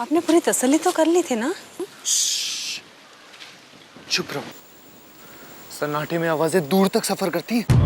आपने पूरी तसल्ली तो कर ली थी ना? चुप रहो। सन्नाटे में आवाजें दूर तक सफर करती हैं।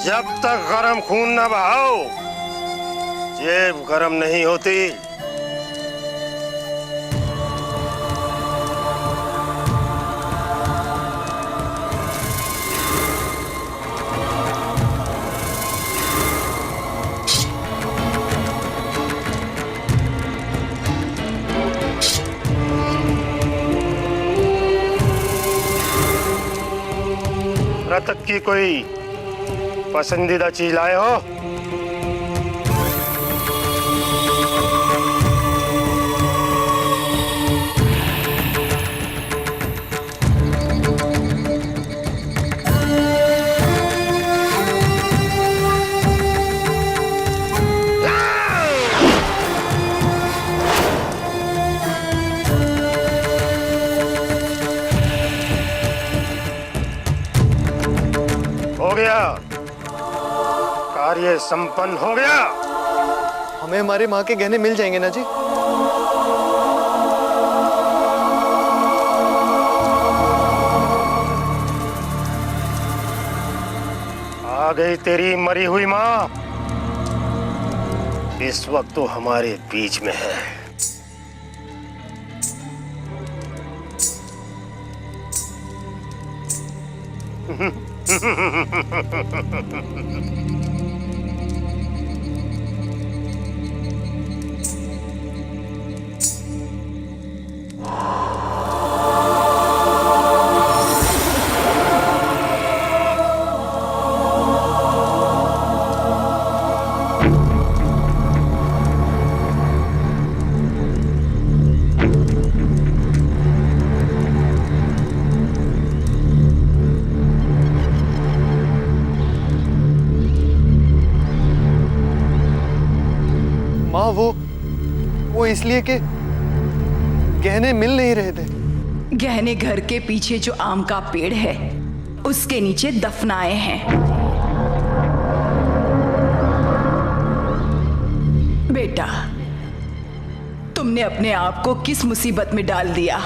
जब तक गरम खून न बहाओ, जेब गरम नहीं होती। रतक की कोई पसंदीदा चीज लाए हो? हो गया, कार्य संपन्न हो गया। हमें हमारे माँ के गहने मिल जाएंगे ना जी? आ गई तेरी मरी हुई माँ। इस वक्त तो हमारे बीच में है। माँ वो इसलिए कि गहने मिल नहीं रहे थे। गहने घर के पीछे जो आम का पेड़ है उसके नीचे दफनाए हैं। बेटा, तुमने अपने आप को किस मुसीबत में डाल दिया?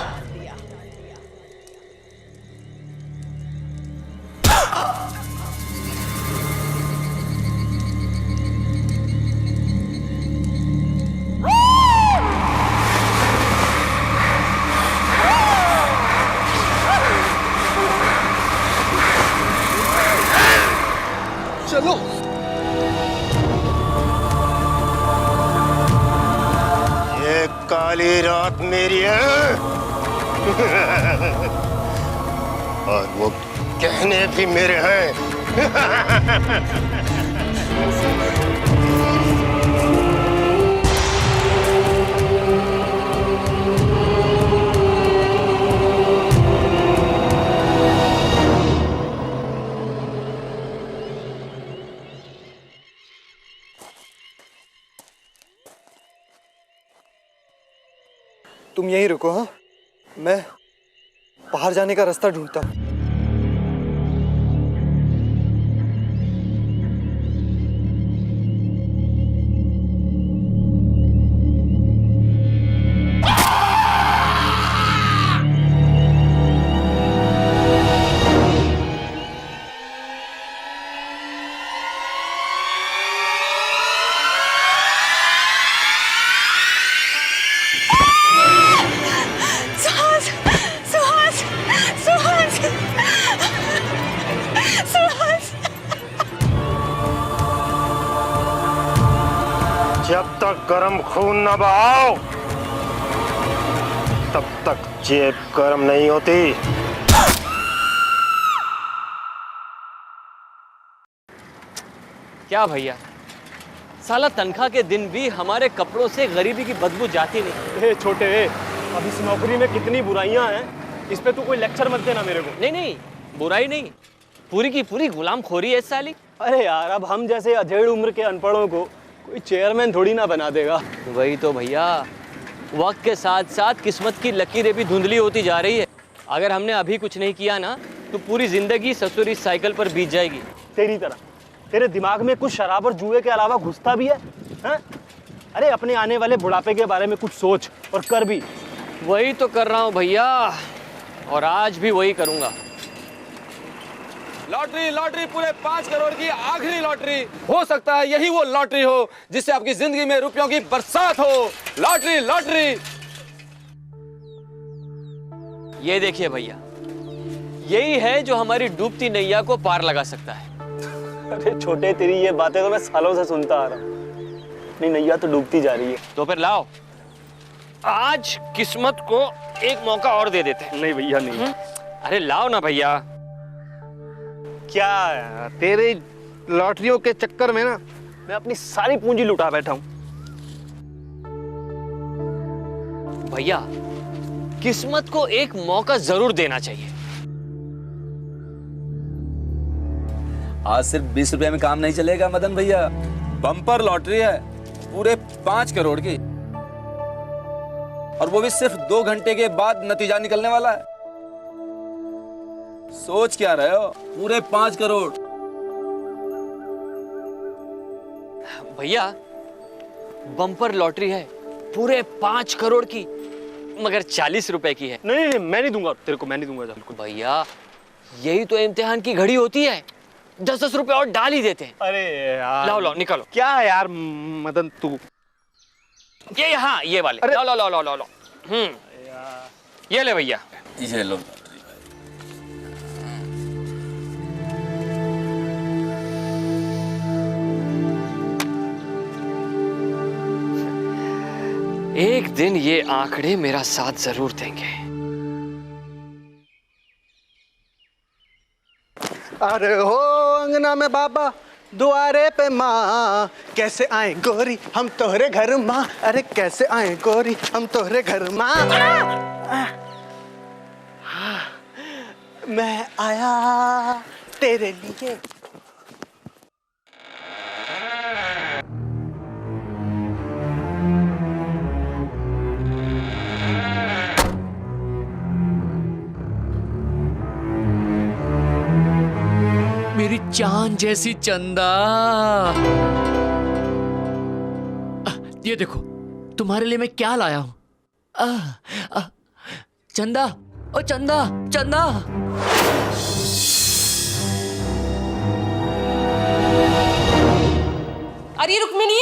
चलो। ये काली रात मेरी है। और वो कहने भी मेरे हैं। तुम यहीं रुको। हाँ, मैं बाहर जाने का रास्ता ढूंढता हूँ। जब तक गर्म खून न बहाओ तब तक जेब गर्म नहीं होती। क्या भैया, साला तनख्वाह के दिन भी हमारे कपड़ों से गरीबी की बदबू जाती नहीं। ए छोटे, अब इस नौकरी में कितनी बुराइयां हैं, इस पे तू कोई लेक्चर मत देना मेरे को। नहीं नहीं, बुराई नहीं, पूरी की पूरी गुलामखोरी है साली। अरे यार, अब हम जैसे अधेड़ उम्र के अनपढ़ों को कोई चेयरमैन थोड़ी ना बना देगा। वही तो भैया, वक्त के साथ साथ किस्मत की लकीरें भी धुंधली होती जा रही है। अगर हमने अभी कुछ नहीं किया ना तो पूरी जिंदगी ससुर इस साइकिल पर बीत जाएगी। तेरी तरह तेरे दिमाग में कुछ शराब और जुए के अलावा घुसता भी है, हैं? अरे अपने आने वाले बुढ़ापे के बारे में कुछ सोच और कर भी। वही तो कर रहा हूँ भैया, और आज भी वही करूँगा। लॉटरी लॉटरी, पूरे 5 करोड़ की आखिरी लॉटरी। हो सकता है यही वो लॉटरी हो जिससे आपकी जिंदगी में रुपयों की बरसात हो। Lottery lottery. ये देखिए भैया, यही है जो हमारी डूबती नैया को पार लगा सकता है। अरे छोटे, तेरी ये बातें तो मैं सालों से सुनता आ रहा हूँ। अपनी नैया तो डूबती जा रही है। तो फिर लाओ, आज किस्मत को एक मौका और दे देते हैं। नहीं भैया, नहीं। अरे लाओ ना भैया। क्या यार, तेरे लॉटरियों के चक्कर में ना मैं अपनी सारी पूंजी लुटा बैठा हूँ। भैया, किस्मत को एक मौका जरूर देना चाहिए। आज सिर्फ 20 रुपए में काम नहीं चलेगा मदन भैया। बम्पर लॉटरी है पूरे 5 करोड़ की, और वो भी सिर्फ 2 घंटे के बाद नतीजा निकलने वाला है। सोच क्या रहे हो, पूरे 5 करोड़। भैया, बम्पर लॉटरी है पूरे 5 करोड़ की, मगर 40 रुपए की है। नहीं नहीं, मैं नहीं दूंगा तेरे को, मैं नहीं दूंगा। बिल्कुल भैया, यही तो इम्तिहान की घड़ी होती है, 10-10 रुपए और डाल ही देते हैं। अरे यार, लाओ लाओ, निकालो। क्या यार मदन तू। ये, हाँ ये वाले। लाओ लाओ लाओ लाओ लाओ। ये ले भैया। ये लो। एक दिन ये आंकड़े मेरा साथ जरूर देंगे। अरे हो अंगना में बाबा, दुआरे पे माँ, कैसे आए गोरी हम तोहरे घर माँ। अरे कैसे आए गोरी हम तोहरे घर माँ। मैं आया तेरे लिए। मेरी चांद जैसी चंदा, ये देखो तुम्हारे लिए मैं क्या लाया हूं। चंदा, ओ चंदा, चंदा। अरे रुक्मिणी,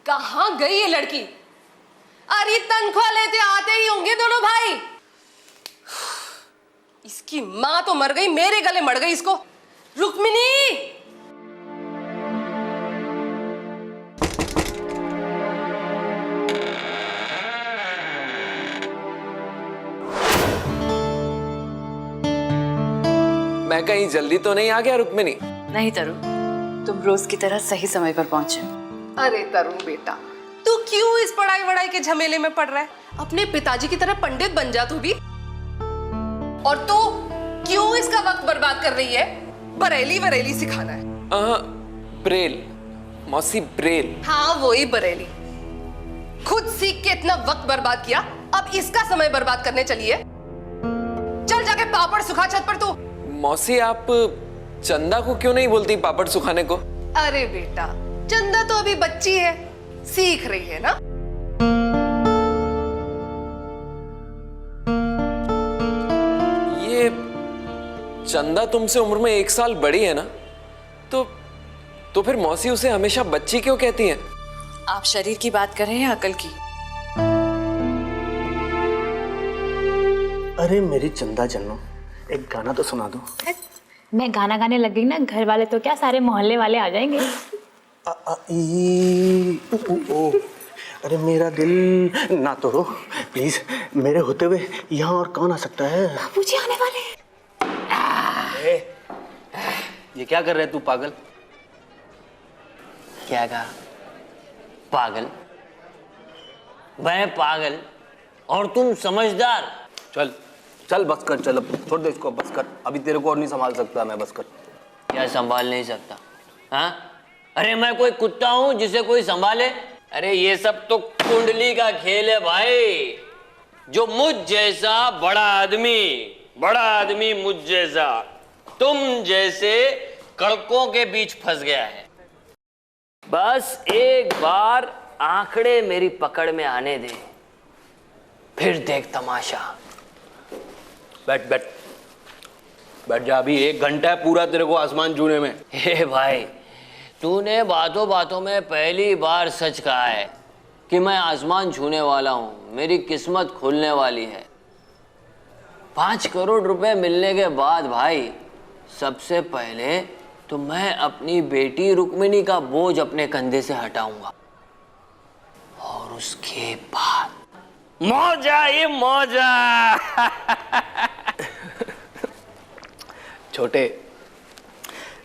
कहाँ गई ये लड़की? अरे तनख्वाह लेते आते ही होंगे दोनों भाई। इसकी माँ तो मर गई, मेरे गले मर गई इसको। रुक्मिणी, मैं कहीं जल्दी तो नहीं आ गया रुक्मिणी? नहीं तरुण, तुम रोज की तरह सही समय पर पहुंचे। अरे तरुण बेटा, तू क्यों इस पढ़ाई वढ़ाई के झमेले में पड़ रहा है? अपने पिताजी की तरह पंडित बन जा तू भी। और तू क्यों इसका वक्त बर्बाद कर रही है? बरेली वरेली सिखाना है। ब्रेल मौसी, ब्रेल। हाँ वही बरेली। खुद सीख के इतना वक्त बर्बाद किया, अब इसका समय बर्बाद करने चली है। चल जाके पापड़ सुखा छत पर तू। मौसी, आप चंदा को क्यों नहीं बोलती पापड़ सुखाने को? अरे बेटा, चंदा तो अभी बच्ची है, सीख रही है ना। ये चंदा तुमसे उम्र में 1 साल बड़ी है ना, तो फिर मौसी उसे हमेशा बच्ची क्यों कहती हैं? आप शरीर की बात कर रहे हैं या अकल की? अरे मेरी चंदा जन्नो, एक गाना तो सुना दो। मैं गाना गाने लग गई ना, घर वाले तो क्या सारे मोहल्ले वाले आ जाएंगे। ई ओ। अरे मेरा दिल ना तोड़ो प्लीज, मेरे होते हुए यहाँ और कौन आ सकता है? मुझे आने वाले हैं। ये क्या कर रहे है तू पागल? क्या कहा? पागल? मैं पागल और तुम समझदार? चल चल बस कर, चल अब छोड़ दे इसको, बस कर, अभी तेरे को और नहीं संभाल सकता मैं, बस कर। क्या संभाल नहीं सकता? हाँ? अरे मैं कोई कुत्ता हूं जिसे कोई संभाले? अरे ये सब तो कुंडली का खेल है भाई। जो मुझ जैसा बड़ा आदमी मुझ जैसा तुम जैसे कड़कों के बीच फंस गया है। बस एक बार आंकड़े मेरी पकड़ में आने दे, फिर देख तमाशा। बैठ बैठ बैठ जा, अभी 1 घंटा है पूरा तेरे को आसमान छूने में। हे भाई, तूने बातों बातों में पहली बार सच कहा है कि मैं आसमान छूने वाला हूं, मेरी किस्मत खुलने वाली है। 5 करोड़ रुपए मिलने के बाद भाई, सबसे पहले तो मैं अपनी बेटी रुक्मिणी का बोझ अपने कंधे से हटाऊंगा, और उसके बाद मौजा ही मौजा। छोटे,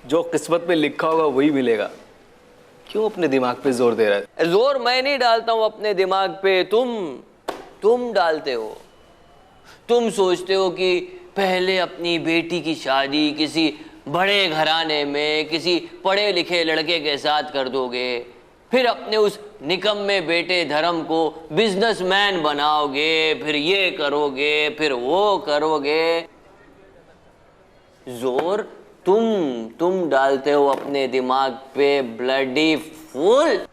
जो किस्मत में लिखा होगा वही मिलेगा, क्यों अपने दिमाग पे जोर दे रहा है? जोर मैं नहीं डालता हूं अपने दिमाग पे, तुम डालते हो। तुम सोचते हो कि पहले अपनी बेटी की शादी किसी बड़े घराने में किसी पढ़े लिखे लड़के के साथ कर दोगे, फिर अपने उस निकम्मे बेटे धर्म को बिजनेसमैन बनाओगे, फिर ये करोगे फिर वो करोगे। जोर तुम डालते हो अपने दिमाग पे, ब्लडी फूल।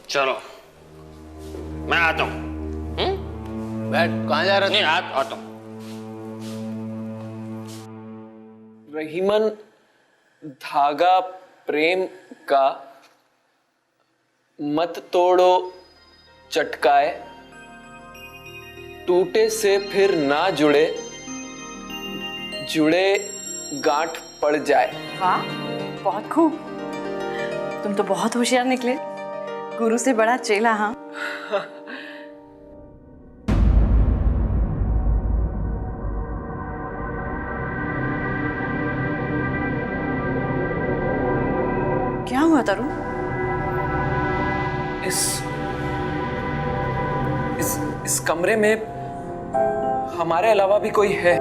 चलो मैं आता हूं। बैठ, कहाँ जा रहा है? नहीं, आता हूं। रहीमन, धागा प्रेम का मत तोड़ो चटकाए, टूटे से फिर ना जुड़े, जुड़े गांठ पड़ जाए। वाह, बहुत खूब। तुम तो बहुत होशियार निकले, गुरु से बड़ा चेला। हाँ, क्या हुआ तरुण? इस कमरे में हमारे अलावा भी कोई है?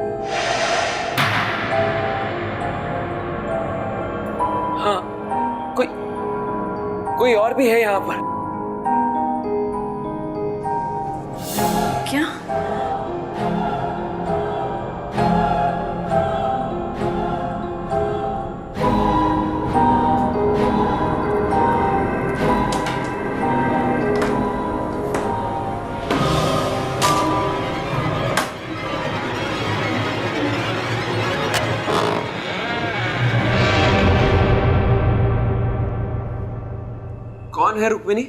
हाँ, कोई और भी है यहाँ पर। क्या? कौन है रुक्मिणी?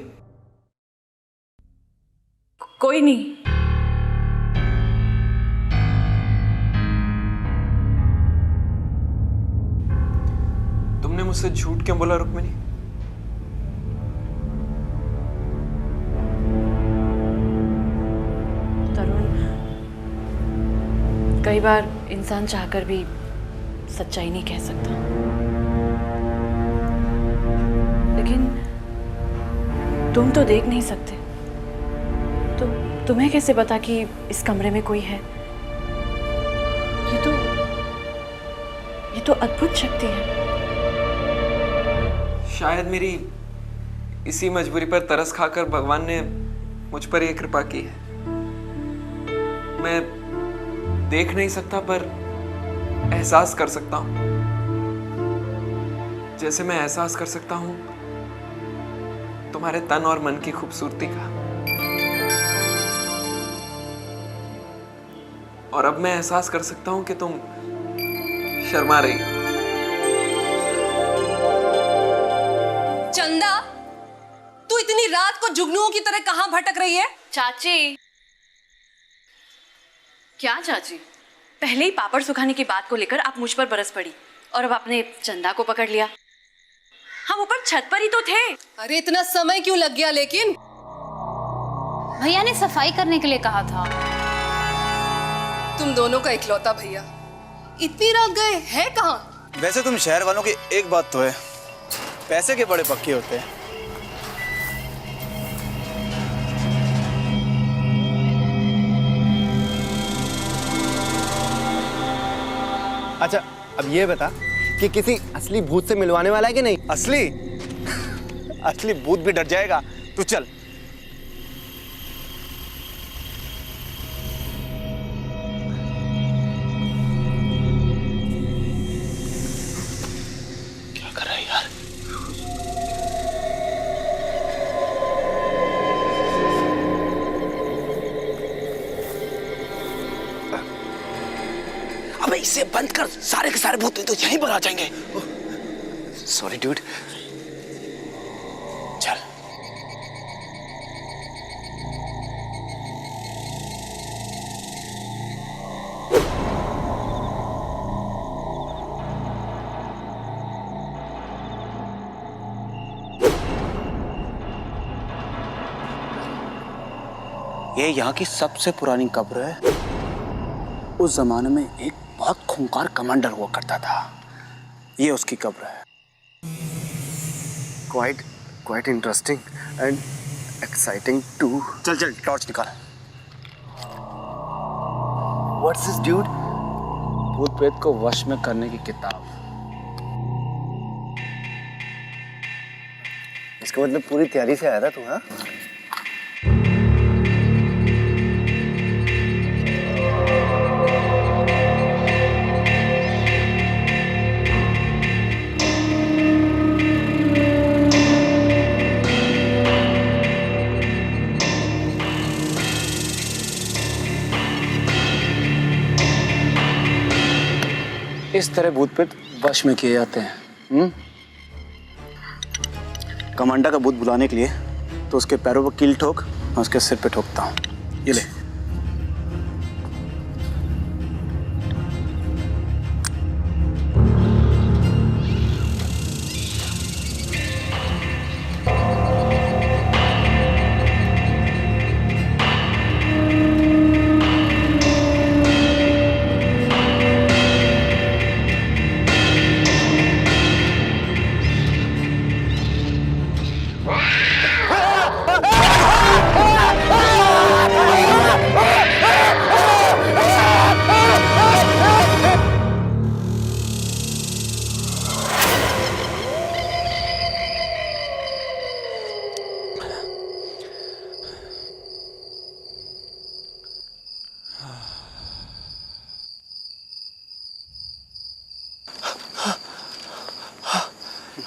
कोई नहीं। तुमने मुझसे झूठ क्यों बोला रुक्मिणी? तरुण, कई बार इंसान चाहकर भी सच्चाई नहीं कह सकता, लेकिन तुम तो देख नहीं सकते, तो तुम्हें कैसे पता कि इस कमरे में कोई है? ये तो अद्भुत शक्ति है। शायद मेरी इसी मजबूरी पर तरस खाकर भगवान ने मुझ पर यह कृपा की है। मैं देख नहीं सकता पर एहसास कर सकता हूं, जैसे मैं एहसास कर सकता हूं तुम्हारे तन और मन की खूबसूरती का। और अब मैं एहसास कर सकता हूं कि तुम शर्मा रही हो। चंदा, तू इतनी रात को जुगनुओं की तरह कहां भटक रही है? चाची। क्या चाची? पहले ही पापड़ सुखाने की बात को लेकर आप मुझ पर बरस पड़ी। और अब आपने चंदा को पकड़ लिया। हम ऊपर छत पर ही तो थे। अरे इतना समय क्यों लग गया लेकिन? भैया ने सफाई करने के लिए कहा था। तुम दोनों का इकलौता भैया इतनी रात गए हैं कहाँ? वैसे तुम शहर वालों की एक बात तो है, पैसे के बड़े पक्के होते हैं। अच्छा अब ये बता कि किसी असली भूत से मिलवाने वाला है कि नहीं? असली असली भूत भी डर जाएगा। तू चल। क्या कर रहा है यार? अबे इसे बंद कर, सारे के सारे भूत तो यहीं पर आ जाएंगे। Sorry dude. चल। ये यहाँ की सबसे पुरानी कब्र है। उस जमाने में एक बहुत खूंखार कमांडर हुआ करता था। ये उसकी कब्र है। Quite interesting and exciting too. चल चल टॉर्च निकाल। What's this dude? भूत प्रेत को वश में करने की किताब। इसका मतलब पूरी तैयारी से आया था तू? हाँ इस तरह भूत प्रेत वश में किए जाते हैं। कमांडर का भूत बुलाने के लिए तो उसके पैरों पर कील ठोक, मैं उसके सिर पे ठोकता हूँ। ये ले।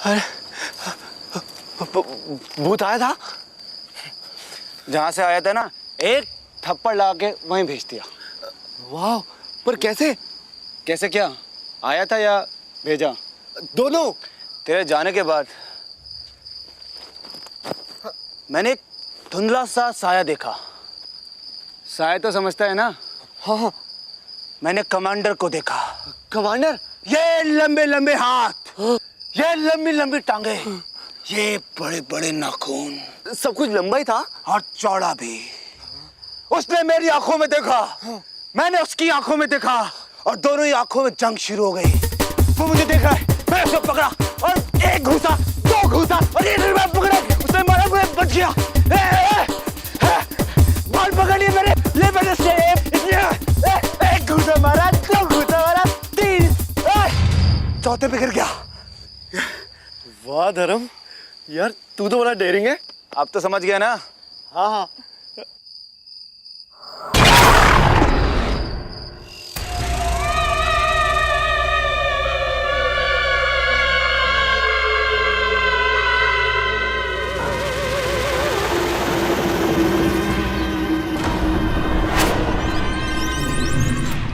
अरे भूत आया था? जहां से आया था ना, एक थप्पड़ लगा के वहीं भेज दिया। वाह, पर कैसे? कैसे क्या? आया था या भेजा? दोनों। तेरे जाने के बाद मैंने एक धुंधला सा साया देखा। साया तो समझता है ना? हाँ हाँ। मैंने कमांडर को देखा। कमांडर? ये लंबे लंबे हाथ, ये लंबी लंबी टांगे, ये बड़े बड़े नाखून। सब कुछ लंबा ही था और चौड़ा भी। उसने मेरी आंखों में देखा, मैंने उसकी आंखों में देखा, और दोनों ही आंखों में जंग शुरू हो गई। वो मुझे देख रहा है, मैं उसको पकड़ा और एक घूसा, दो घूसा, और ये मैं पकड़ा, उसने मारा, मुझे बच गया। बाल पकड़ लिए मेरे, ले मैंने से एक घूसा मारा, दो घूसा मारा, तीन, चौथे पे गिर गया। वाह धर्म, यार तू तो बड़ा डेयरिंग है। अब तो समझ गया ना? हाँ हाँ।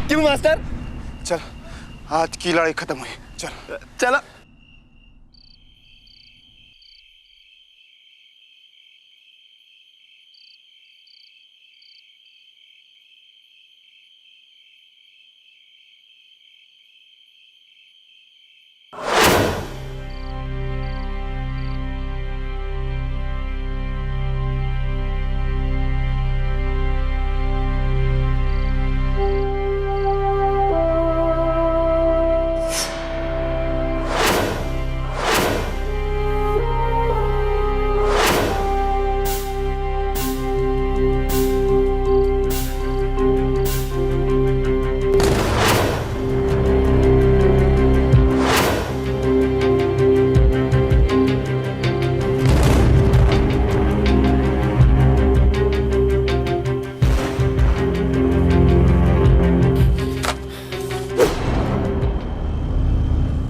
क्यों मास्टर? चल, आज की लड़ाई खत्म हुई। चल चला।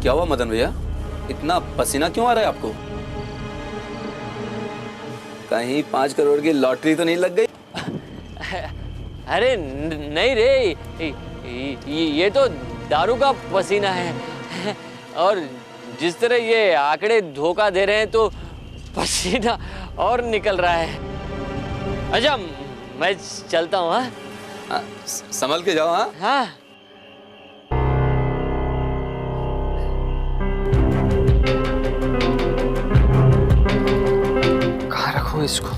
क्या हुआ मदन भैया, इतना पसीना क्यों आ रहा है आपको? कहीं 5 करोड़ की लॉटरी तो नहीं लग गई? अरे नहीं रे, ये तो दारू का पसीना है। और जिस तरह ये आंकड़े धोखा दे रहे हैं तो पसीना और निकल रहा है। अच्छा मैं चलता हूँ। हाँ संभल के जाओ। हाँ हाँ। कहाँ रखूं इसको?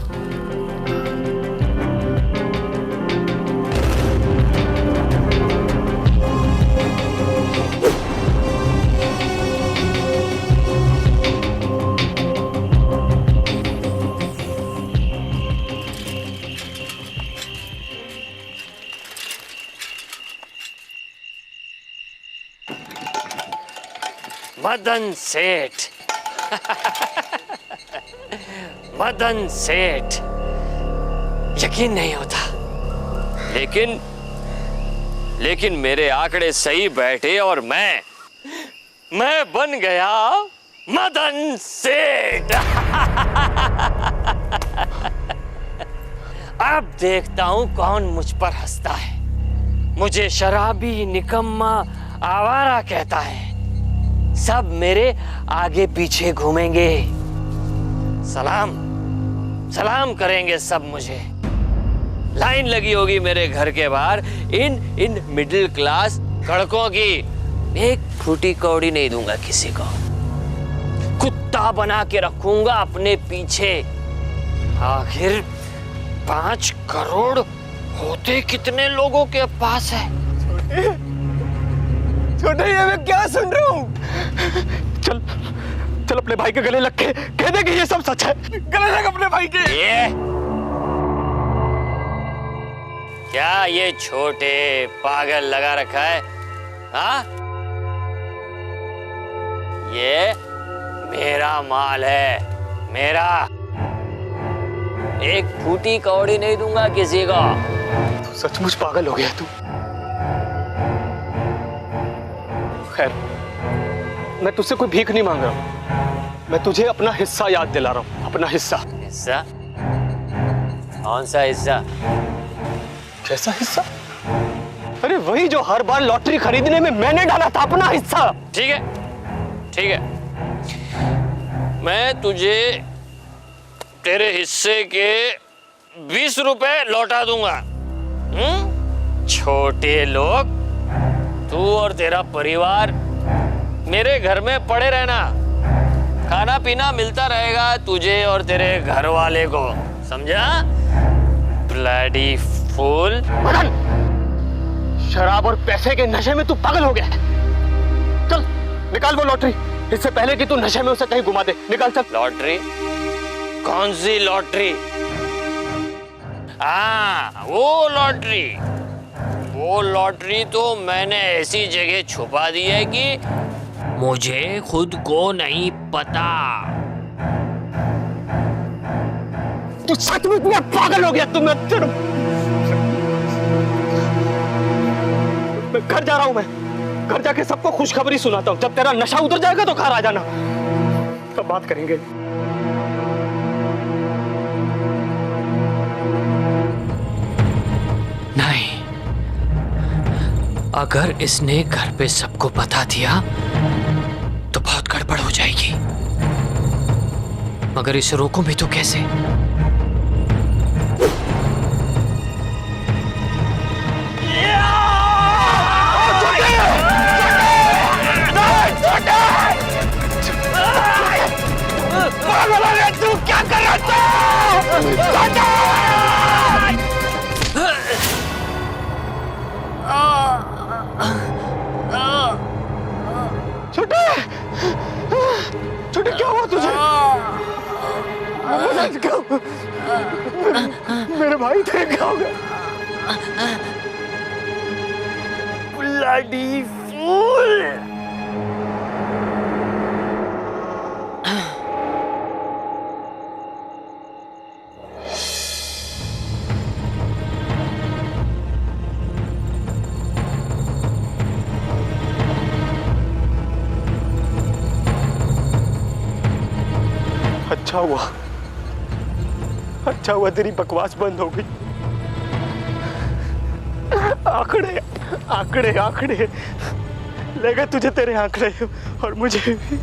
मदन सेठ। मदन सेठ, यकीन नहीं होता, लेकिन मेरे आंकड़े सही बैठे और मैं बन गया मदन सेठ। अब देखता हूं कौन मुझ पर हंसता है। मुझे शराबी, निकम्मा, आवारा कहता है। सब मेरे आगे पीछे घूमेंगे, सलाम करेंगे सब मुझे। लाइन लगी होगी मेरे घर के बाहर इन मिडिल क्लास लड़कों की। एक फूटी कौड़ी नहीं दूंगा किसी को। कुत्ता बना के रखूंगा अपने पीछे। आखिर 5 करोड़ होते कितने लोगों के पास है? छोटे ये मैं क्या सुन रहा हूँ? चल अपने भाई के गले लग के कह दे कि ये सब सच है। गले लग अपने भाई के। क्या ये छोटे पागल लगा रखा है? हाँ, ये मेरा माल है, मेरा। एक फूटी कौड़ी नहीं दूंगा किसी को। तू सचमुच पागल हो गया तू। खैर, मैं तुझसे कोई भीख नहीं मांग रहा हूं। मैं तुझे अपना हिस्सा याद दिला रहा हूं। अपना हिस्सा। हिस्सा? कौन सा हिस्सा? कैसा हिस्सा? अरे वही जो हर बार लॉटरी खरीदने में मैंने डाला था, अपना हिस्सा। ठीक है। मैं तुझे तेरे हिस्से के 20 रुपए लौटा दूंगा। छोटे लोग, तू और तेरा परिवार मेरे घर में पड़े रहना। खाना पीना मिलता रहेगा तुझे और तेरे घर वाले को, समझा? Bloody fool. मदन, शराब और पैसे के नशे में तू पागल हो गया है। चल निकाल वो लॉटरी, इससे पहले कि तू नशे में उसे कहीं घुमा दे। निकाल चल। लॉटरी? कौन सी लॉटरी? हाँ, वो लॉटरी तो मैंने ऐसी जगह छुपा दी है कि मुझे खुद को नहीं पता। तू सचमुच में पागल हो गया। तू मैं घर जा रहा हूं। मैं घर जाके सबको खुशखबरी सुनाता हूं। जब तेरा नशा उतर जाएगा तो घर आ जाना, तब बात करेंगे। नहीं, अगर इसने घर पे सबको बता दिया तो बहुत गड़बड़ हो जाएगी। मगर इसे रोकूं भी तो कैसे? तू क्या कर रहा था? छोटे क्या हुआ तुझे? मेरे भाई थे, क्या हो गया? Bloody fool. अच्छा हुआ तेरी बकवास बंद हो गई। आंकड़े आंकड़े आंकड़े लगे तुझे, तेरे आंकड़े और मुझे भी।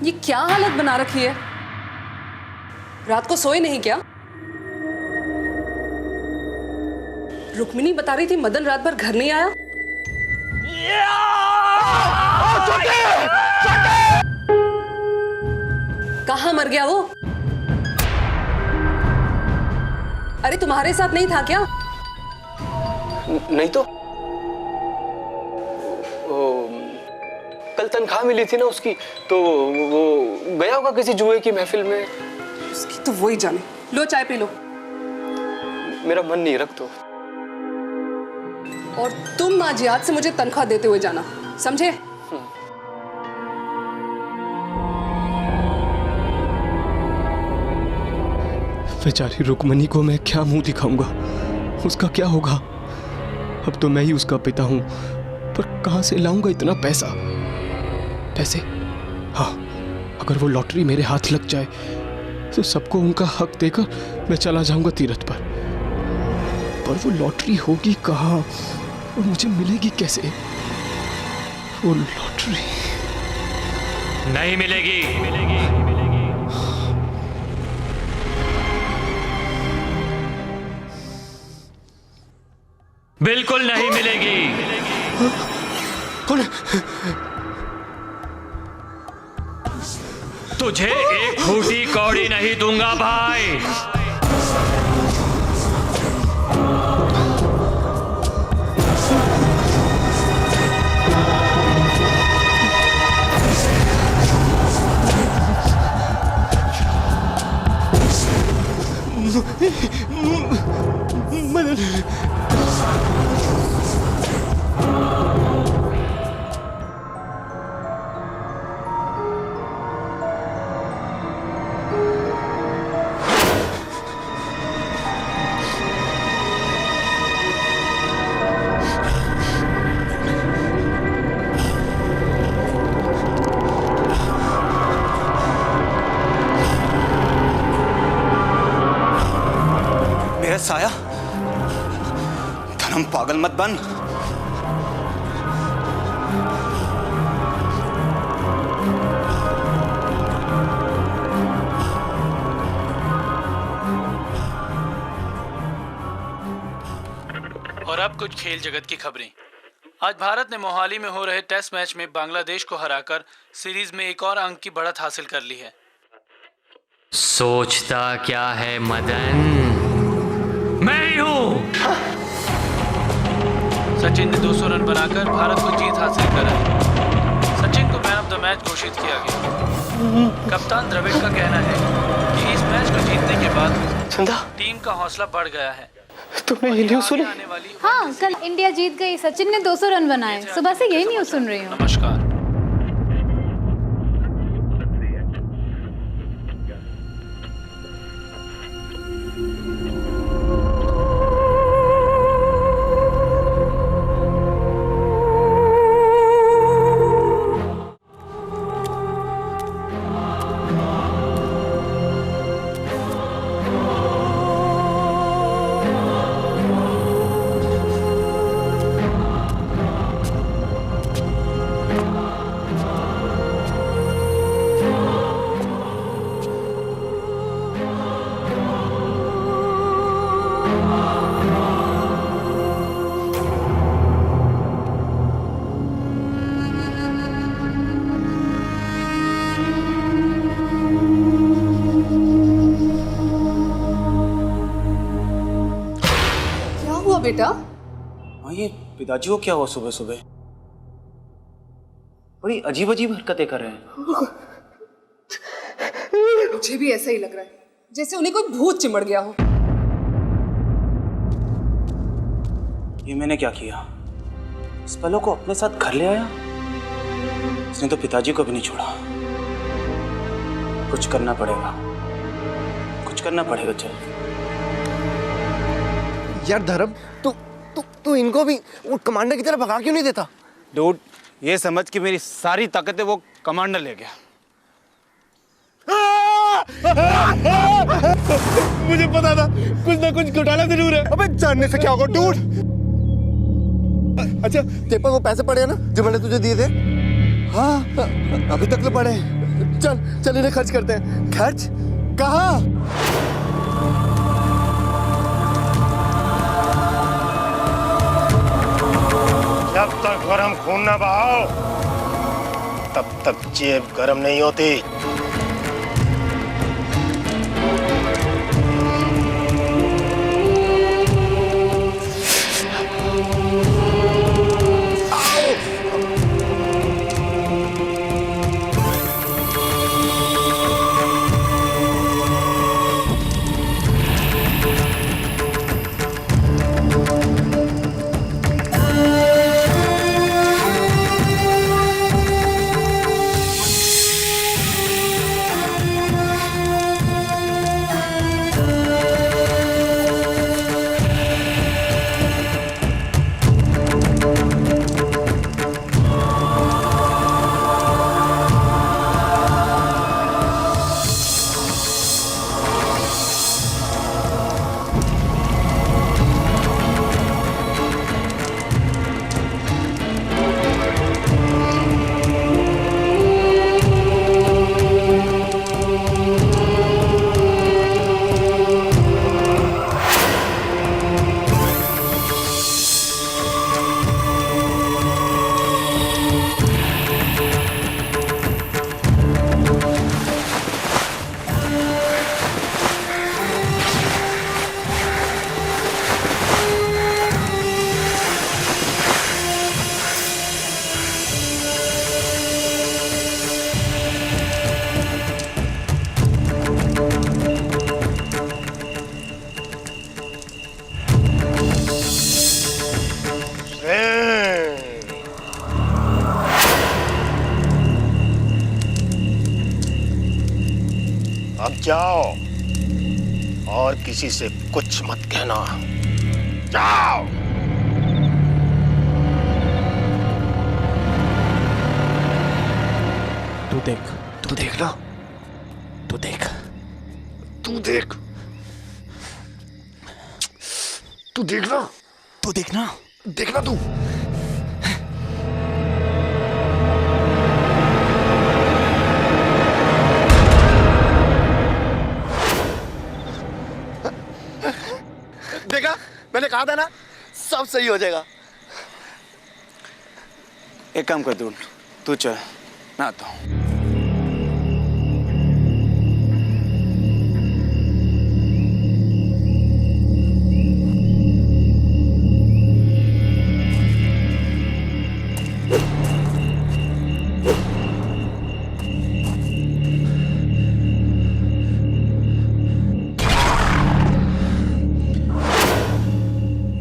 ये क्या हालत बना रखी है? रात को सोए नहीं क्या? रुक्मिणी बता रही थी मदन रात भर घर नहीं आया। कहाँ मर गया वो? अरे तुम्हारे साथ नहीं था क्या? नहीं तो कल तनख्वाह मिली थी ना उसकी, तो वो गया होगा किसी जुए की महफिल में। उसकी तो वही जाने। लो चाय पी लो। मेरा मन नहीं, रख दो। और तुम आज याद से मुझे तनख्वाह देते हुए जाना, समझे? बेचारी रुक्मणी को मैं क्या मुंह दिखाऊंगा? उसका क्या होगा? अब तो मैं ही उसका पिता हूं, पर कहां से लाऊंगा इतना पैसा? पैसे? हाँ, अगर वो लॉटरी मेरे हाथ लग जाए तो सबको उनका हक देकर मैं चला जाऊंगा तीरथ पर वो लॉटरी होगी कहाँ और मुझे मिलेगी कैसे? वो लॉटरी नहीं मिलेगी। बिल्कुल नहीं मिलेगी। कौन? तुझे एक फूटी कौड़ी नहीं दूंगा भाई। साया, धर्म पागल मत बन। और अब कुछ खेल जगत की खबरें। आज भारत ने मोहाली में हो रहे टेस्ट मैच में बांग्लादेश को हराकर सीरीज में एक और अंक की बढ़त हासिल कर ली है। सोचता क्या है मदन? मैं ही हूं। सचिन ने 200 रन बनाकर भारत को जीत हासिल कराई। सचिन को मैन ऑफ द मैच घोषित किया गया। कप्तान द्रविड़ का कहना है कि इस मैच को जीतने के बाद टीम का हौसला बढ़ गया है। तुमने ये न्यूज़ सुनी? हाँ, कल इंडिया जीत गई। सचिन ने 200 रन बनाए। सुबह से यही न्यूज़ सुन रही हूँ। नमस्कार। बेटा? हाँ, ये पिताजी को क्या हुआ सुबह सुबह? बड़ी अजीब अजीब हरकतें कर रहे हैं। मुझे भी ऐसा ही लग रहा है, जैसे उन्हें कोई भूत चिमड़ गया हो। ये मैंने क्या किया? इस पलों को अपने साथ घर ले आया। इसने तो पिताजी को भी नहीं छोड़ा। कुछ करना पड़ेगा, कुछ करना पड़ेगा। चल यार धर्म, तू इनको भी वो कमांडर की तरफ भगा क्यों नहीं देता? डूड, ये समझ कि मेरी सारी ताकतें वो कमांडर ले गया। मुझे पता था कुछ ना कुछ घोटाला जरूर है। अबे जानने से क्या होगा डूड? अच्छा, तेरे पर वो पैसे पड़े हैं ना जो मैंने तुझे दिए थे? हाँ, अभी तक तो पड़े हैं। चल इन्हें खर्च करते हैं। खर्च कहाँ? जब तक गरम खून ना बहाओ तब तक जेब गरम नहीं होती। अब जाओ और किसी से कुछ मत कहना। जाओ। तू देख ना, तू देख देखना तू। देखा, मैंने कहा था ना, सब सही हो जाएगा। एक काम कर दूं, तू चल, मैं आता हूँ।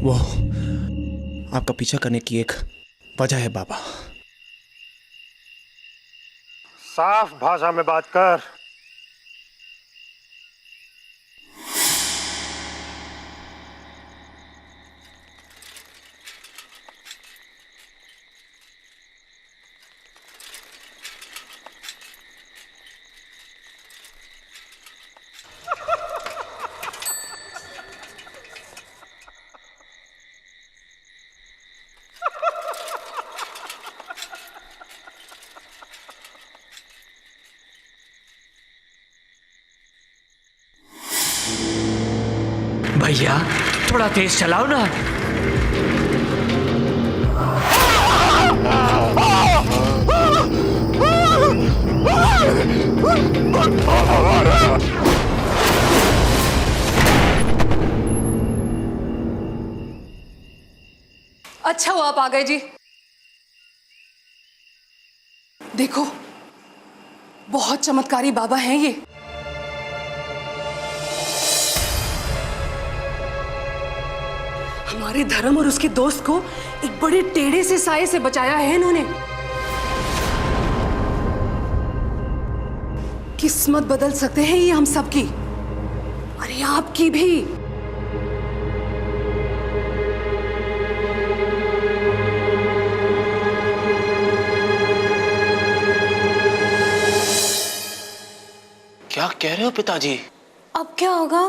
वो आपका पीछा करने की एक वजह है बाबा। साफ भाषा में बात कर। भैया थोड़ा तेज चलाओ ना। अच्छा हुआ आप आ गए जी। देखो, बहुत चमत्कारी बाबा हैं ये। हमारे धर्म और उसके दोस्त को एक बड़े टेढ़े से साये से बचाया है इन्होंने। किस्मत बदल सकते हैं ये हम सबकी, अरे आपकी भी। क्या कह रहे हो पिताजी? अब क्या होगा?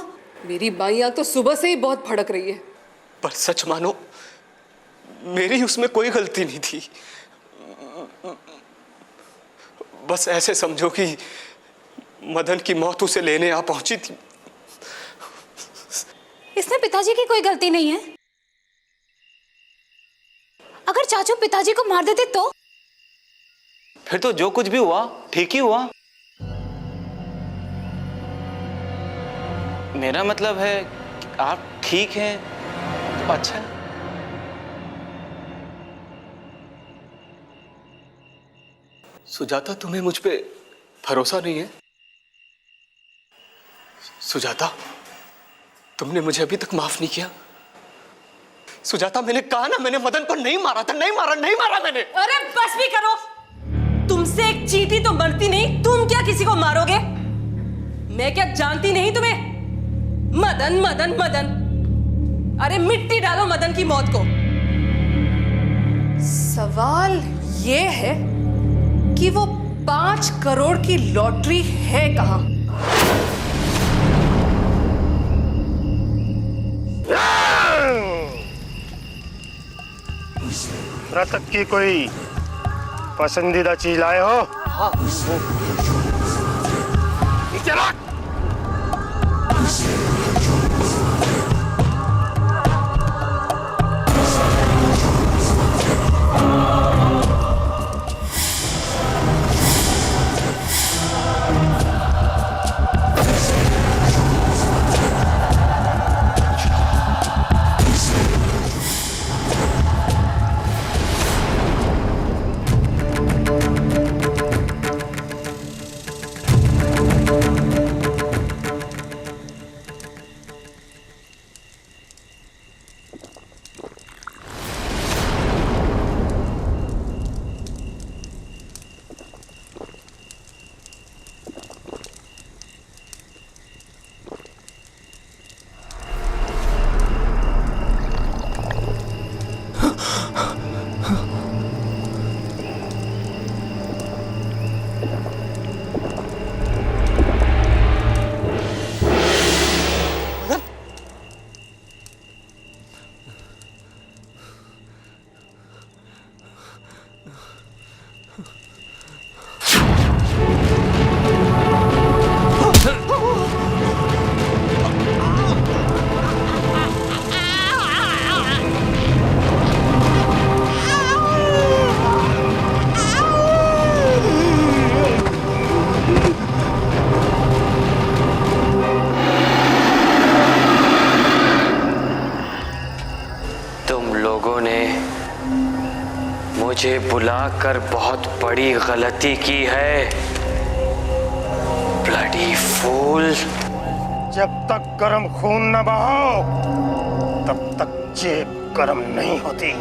मेरी बाइयां तो सुबह से ही बहुत भड़क रही है। पर सच मानो, मेरी उसमें कोई गलती नहीं थी। बस ऐसे समझो कि मदन की मौत उसे लेने आ पहुंची थी। इसमें पिताजी की कोई गलती नहीं है। अगर चाचू पिताजी को मार देते तो? फिर तो जो कुछ भी हुआ ठीक ही हुआ। मेरा मतलब है कि आप ठीक हैं तो अच्छा है। सुजाता, तुम्हें मुझ पे भरोसा नहीं है? सुजाता, तुमने मुझे अभी तक माफ नहीं किया। सुजाता, मैंने कहा ना, मैंने मदन को नहीं मारा था। नहीं मारा मैंने। अरे बस भी करो, तुमसे एक चींटी तो मरती नहीं, तुम क्या किसी को मारोगे? मैं क्या जानती नहीं तुम्हें? मदन मदन मदन, अरे मिट्टी डालो मदन की मौत को। सवाल ये है कि वो 5 करोड़ की लॉटरी है कहां? मृतक की कोई पसंदीदा चीज लाए हो? हाँ। चला। मुझे बुलाकर बहुत बड़ी गलती की है, ब्लडी फूल। जब तक गर्म खून न बहाओ तब तक जेब गर्म नहीं होती।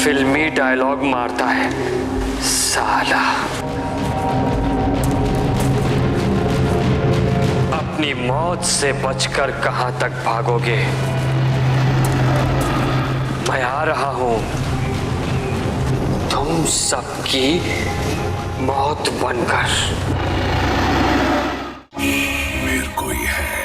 फिल्मी डायलॉग मारता है साला। अपनी मौत से बचकर कहां तक भागोगे? मैं आ रहा हूं तुम सबकी मौत बनकर। मेरे को ही है